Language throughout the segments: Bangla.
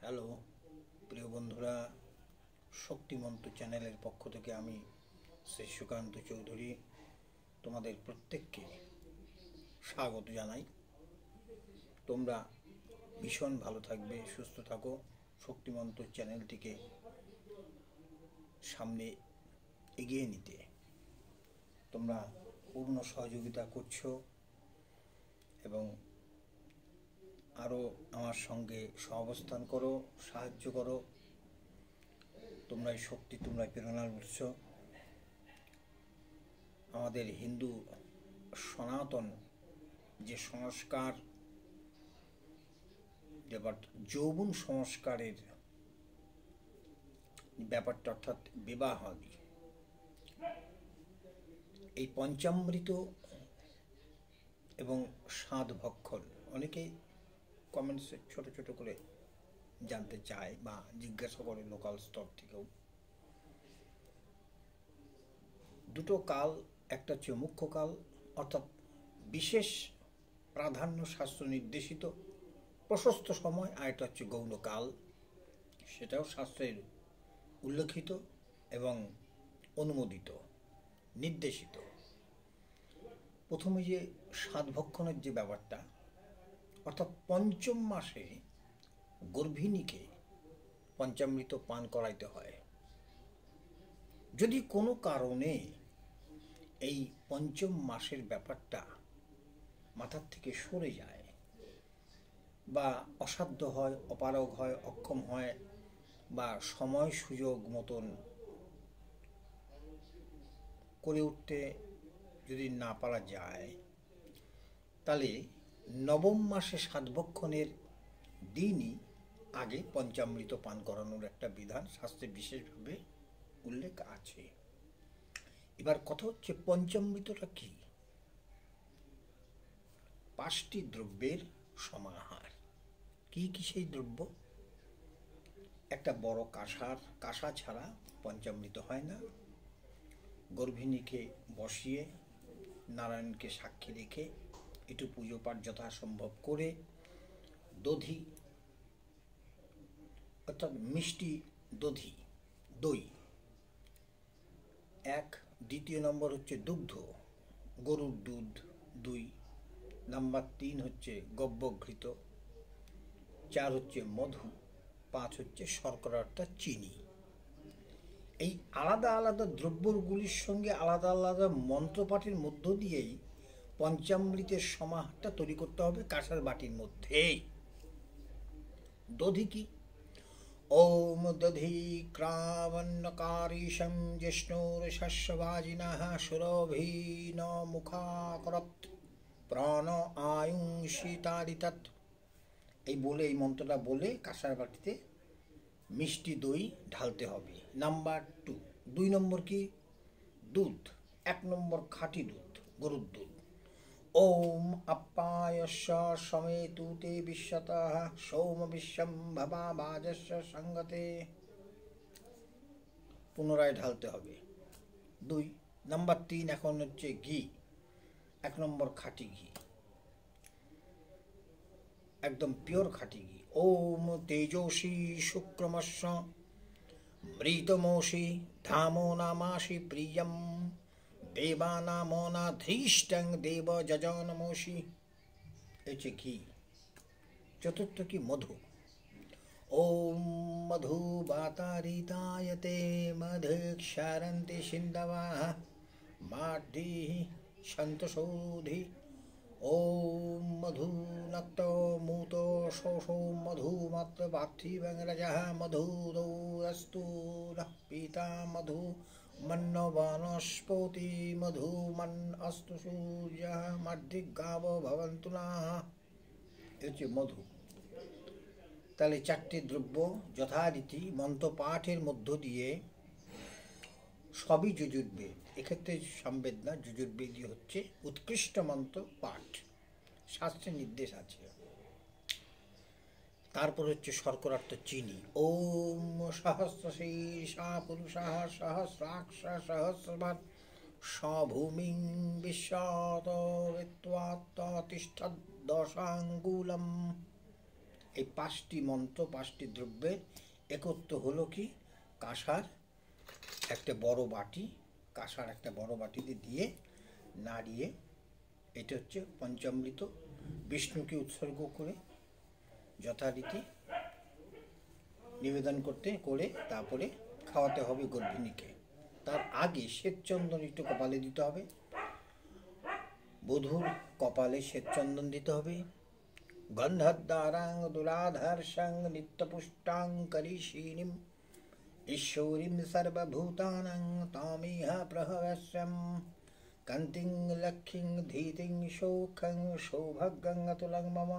হ্যালো প্রিয় বন্ধুরা, শক্তিমন্ত চ্যানেলের পক্ষ থেকে আমি শ্রী সুকান্ত চৌধুরী তোমাদের প্রত্যেককে স্বাগত জানাই। তোমরা ভীষণ ভালো থাকবে, সুস্থ থাকো। শক্তিমন্ত চ্যানেলটিকে সামনে এগিয়ে নিতে তোমরা পূর্ণ সহযোগিতা করছো এবং আরও আমার সঙ্গে সহাবস্থান করো, সাহায্য করো। তোমরাই শক্তি, তোমরাই প্রেরণার উৎস। আমাদের হিন্দু সনাতন যে সংস্কার, যৌবন সংস্কারের ব্যাপারটা, অর্থাৎ বিবাহাদি, এই পঞ্চামৃত এবং স্বাদ ভক্ষণ অনেকেই কমেন্টসে ছোট ছোট করে জানতে চায় বা জিজ্ঞাসা করে লোকাল স্তর থেকেও। দুটো কাল, একটা হচ্ছে মুখ্য কাল, অর্থাৎ বিশেষ প্রাধান্য শাস্ত্র নির্দেশিত প্রশস্ত সময়, আর একটা হচ্ছে গৌণ কাল, সেটাও শাস্ত্রের উল্লেখিত এবং অনুমোদিত, নির্দেশিত। প্রথমে যে সাধভক্ষণের যে ব্যাপারটা, অর্থাৎ পঞ্চম মাসে গর্ভিণীকে পঞ্চামৃত পান করাইতে হয়। যদি কোনো কারণে এই পঞ্চম মাসের ব্যাপারটা মাথার থেকে সরে যায় বা অসাধ্য হয়, অপারগ হয়, অক্ষম হয়, বা সময় সুযোগ মতন করে উঠতে যদি না পারা যায়, তাহলে নবম মাসে সাধভক্ষণের দিনই আগে পঞ্চামৃত পান করানোর একটা বিধান শাস্ত্রে বিশেষভাবে উল্লেখ আছে। এবার কথা হচ্ছে, পঞ্চামৃতটা কি? 5টি দ্রব্যের সমাহার। কি কি সেই দ্রব্য? একটা বড় কাঁসা ছাড়া পঞ্চামৃত হয় না। গর্ভিণীকে বসিয়ে নারায়ণকে সাক্ষী রেখে একটু পুজো পাঠ যথাসম্ভব করে, দধি অর্থাৎ মিষ্টি দধি, দই এক, দ্বিতীয় নম্বর হচ্ছে দুগ্ধ, গরুর দুধ 2, নাম্বার 3 হচ্ছে গব্যঘৃত, 4 হচ্ছে মধু, 5 হচ্ছে শর্করা অর্থাৎ চিনি। এই আলাদা আলাদা দ্রব্যগুলির সঙ্গে আলাদা আলাদা মন্ত্রপাঠের মধ্য দিয়েই পঞ্চামৃতের সমাহারটা তৈরি করতে হবে কাঁসার বাটির মধ্যে। দধি কি? ওম দধি ক্রাবণ্যকারীশং জিষ্ণুরশস্যবাজিনঃ সুরভীন মুখাকরৎ প্রাণ আয়ুংসিতারিতৎ। এই মন্ত্রটা বলে কাঁসার বাটিতে মিষ্টি দই ঢালতে হবে। নাম্বার 2, 2 নম্বর কি? দুধ। 1 নম্বর খাঁটি দুধ, গরুর দুধ। ওম আপ্যায়স্য সমেতুতে বিশ্বতঃ সোম বিশ্বম ভবা বাজস্য সঙ্গতে। পুনরায় ঢালতে হবে 2। নাম্বার 3 এখন হচ্ছে ঘি। 1 নম্বর খাঁটি ঘি, একদম পিওর খাঁটি ঘি। ওম তেজস্বী শুক্রমস্য মৃতমোষি ধামো নামাসি প্রিয়ম দেবানামনাধীষ্টং দেব যজনমোষি। হচ্ছে ঘি। চতুর্থ কি? মধু। ওম মধু বাতারিতায়তে মধুক্ষরন্তি সিন্ধবাঃ মাঢ্যি সন্তোষোধি। ওম মধু নক্ত মূত শোষো মধু মাত্র পার্থিবং রজঃ মধু দৌরস্তু নঃ পিতা মধু মন্ন বনস্পতি মধু মন অস্তু সূর্য মাঢ্যিগাব ভবন্তু নঃ। হচ্ছে মধু। তাহলে 4টি দ্রব্য যথারীতি মন্ত্রপাঠের মধ্য দিয়ে, সবই যজুর্বেদ, এক্ষেত্রে সামবেদ না, যজুর্বেদই হচ্ছে উৎকৃষ্ট মন্ত্র পাঠ, শাস্ত্রে নির্দেশ আছে। তারপর হচ্ছে শর্করার্থ চিনি। ওম সহস্রশীর্ষা পুরুষাঃ সহস্রাক্ষ সহস্রভাৎ সভূমিং বিশ্বত বিত্বাত্তিষ্ঠদ্দশাঙ্গুলম। এই 5টি মন্ত্র 5টি দ্রব্যের একত্র হলো কি কাঁসার একটা বড় বাটি, কাঁসার একটা বড় বাটিতে দিয়ে নাড়িয়ে, এটা হচ্ছে পঞ্চামৃত, বিষ্ণুকে উৎসর্গ করে যথারীতি নিবেদন করে তারপরে খাওয়াতে হবে গর্ভিণীকে। তার আগে শ্বেতচন্দন একটু কপালে দিতে হবে, বধূর কপালে শ্বেতচন্দন দিতে হবে। গন্ধদ্বারাং দুরাধর্ষং নিত্যপুষ্টাং করিষীণীম ঈশ্বরীম সর্বভূতানাং তামিহ প্রহস্যম কান্তিং লক্ষ্মীং ধীতিং সৌখং সৌভাগ্যং অতুলং মম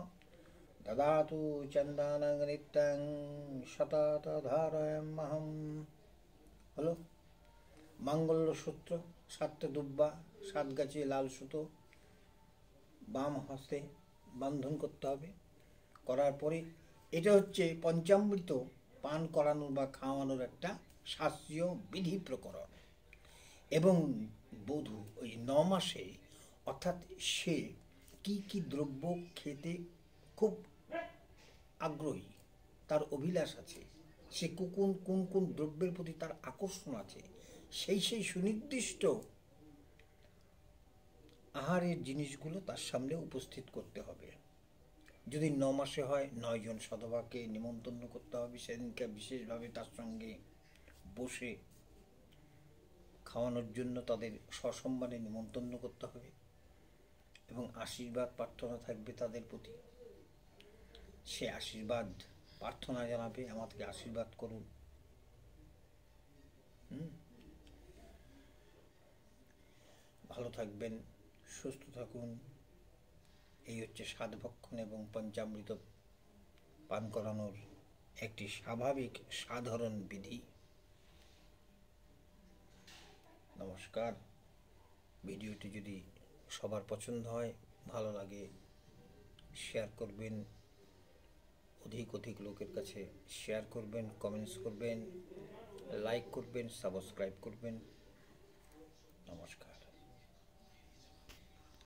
দদাতু চন্দানং নিত্যং সতত ধারয়াম্যহম। হলো মাঙ্গল্যসূত্র, 7টা দুব্বা, 7 গাছে লাল সুতো বাম হস্তে বন্ধন করতে হবে। করার পরে এটা হচ্ছে পঞ্চামৃত পান করানোর বা খাওয়ানোর একটা শাস্ত্রীয় বিধি প্রকরণ। এবং বধূ ওই 9 মাসে, অর্থাৎ সে কি কি দ্রব্য খেতে খুব আগ্রহী, তার অভিলাষ আছে, সে কোন কোন দ্রব্যের প্রতি তার আকর্ষণ আছে, সেই সুনির্দিষ্ট আহারের জিনিসগুলো তার সামনে উপস্থিত করতে হবে। যদি 9 মাসে হয় 9 জন সধবাকে নিমন্ত্রণ করতে হবে, সেদিনকে বিশেষভাবে তার সঙ্গে বসে খাওয়ানোর জন্য তাদের সসম্মানে নিমন্ত্রণ করতে হবে এবং আশীর্বাদ প্রার্থনা থাকবে তাদের প্রতি। সে আশীর্বাদ প্রার্থনা জানাবে, আমাদেরকে আশীর্বাদ করুন। ভালো থাকবেন, সুস্থ থাকুন। এই হচ্ছে 7 ভক্ষণ এবং পঞ্চামৃত পান করানোর একটি স্বাভাবিক সাধারণ বিধি। নমস্কার। ভিডিওটি যদি সবার পছন্দ হয়, ভালো লাগে, শেয়ার করবেন, অধিক লোকের কাছে শেয়ার করবেন, কমেন্টস করবেন, লাইক করবেন, সাবস্ক্রাইব করবেন। নমস্কার।